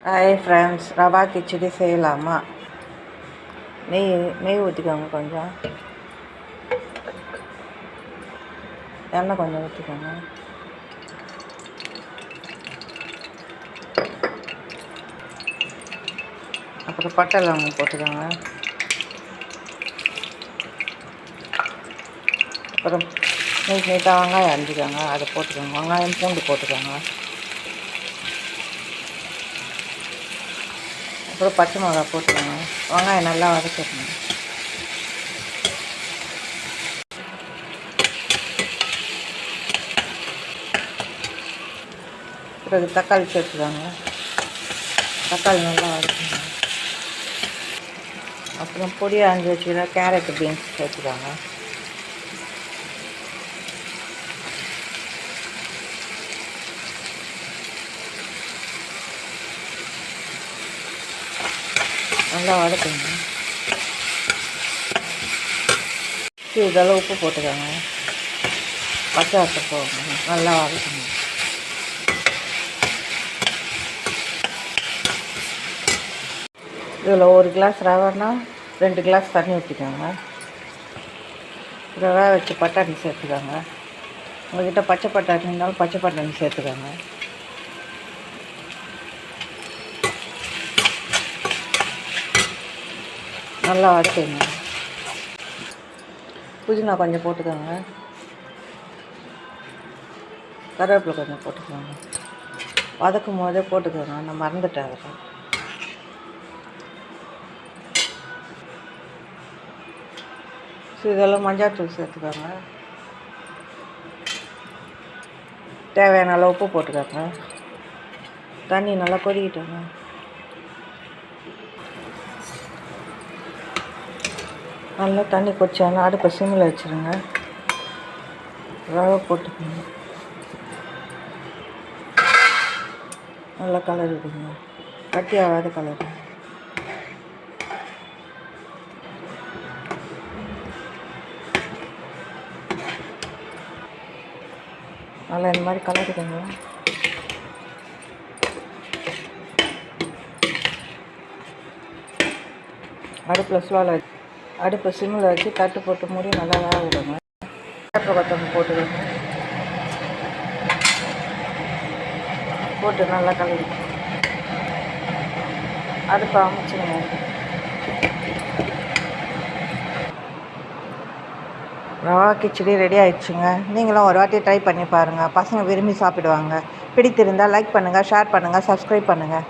Hi friends, rava khichdi செய்யலாமா? நெய் ஊற்றிக்கோங்க, கொஞ்சம் எண்ணெய் கொஞ்சம் ஊற்றிக்கோங்க. அப்புறம் பட்டை லவங்கம் போட்டுக்கோங்க. அப்புறம் நீட்டாக வெங்காயம் அரிஞ்சிக்கோங்க, அதை போட்டுக்கோங்க. வெங்காயம் பூண்டு போட்டுக்கோங்க. அப்புறம் பச்சை மிளகா போட்டுக்கோங்க. வெங்காயம் நல்லா வதக்கிடணும். பிறகு தக்காளி சேர்த்துக்கோங்க. தக்காளி நல்லா வதக்கணும். அப்புறம் பொடியை அரைஞ்சி வச்சுக்கிற கேரட்டு பீன்ஸ் சேர்த்துக்கோங்க. நல்லா வதக்குங்க. இதெல்லாம் உப்பு போட்டுக்கோங்க. பச்சை வாசம் போடுங்க. நல்லா வதக்குங்க. இதில் 1 கிளாஸ் ரவைன்னா 2 கிளாஸ் தண்ணி ஊற்றிக்கோங்க. ரவை வச்சு பட்டாணி சேர்த்துக்கோங்க. உங்கள்கிட்ட பச்சை பட்டாணி இருந்தாலும் பச்சை பட்டாணி சேர்த்துக்கோங்க. நல்லா வதக்குங்க. புதினா கொஞ்சம் போட்டுக்கோங்க. கருவேப்பிலை கொஞ்சம் போட்டுக்கோங்க. வதக்கும் போதே போட்டுக்கோங்க, நான் மறந்துட்டேன் அதில். இதெல்லாம் மஞ்சாத்தூள் சேர்த்துக்கோங்க. தேவையான அளவு உப்பு போட்டுக்கோங்க. தண்ணி நல்லா கொதிக்கிட்டோங்க. நல்லா தண்ணி கொதிச்சாலும் அடுப்பை சிம்மில் வச்சுருங்க. ரவை போட்டுக்கோங்க. நல்லா கலர் விடுங்க. கட்டி ஆகாத கலர். நல்லா இந்த மாதிரி கலருக்குங்க. அடுப்பை சிம்மில் வச்சு தட்டு போட்டு மூடி நல்லா வேக விடுங்க. கொத்தமல்லி போட்டுக்கோங்க. போட்டு நல்லா கலரி அடுப்பை அமைச்சுங்க. ரவா கிச்சடி ரெடி ஆயிடுச்சுங்க. நீங்களும் ஒரு வாட்டி ட்ரை பண்ணி பாருங்கள். பசங்க விரும்பி சாப்பிடுவாங்க. பிடித்திருந்தால் லைக் பண்ணுங்கள், ஷேர் பண்ணுங்கள், சப்ஸ்கிரைப் பண்ணுங்கள்.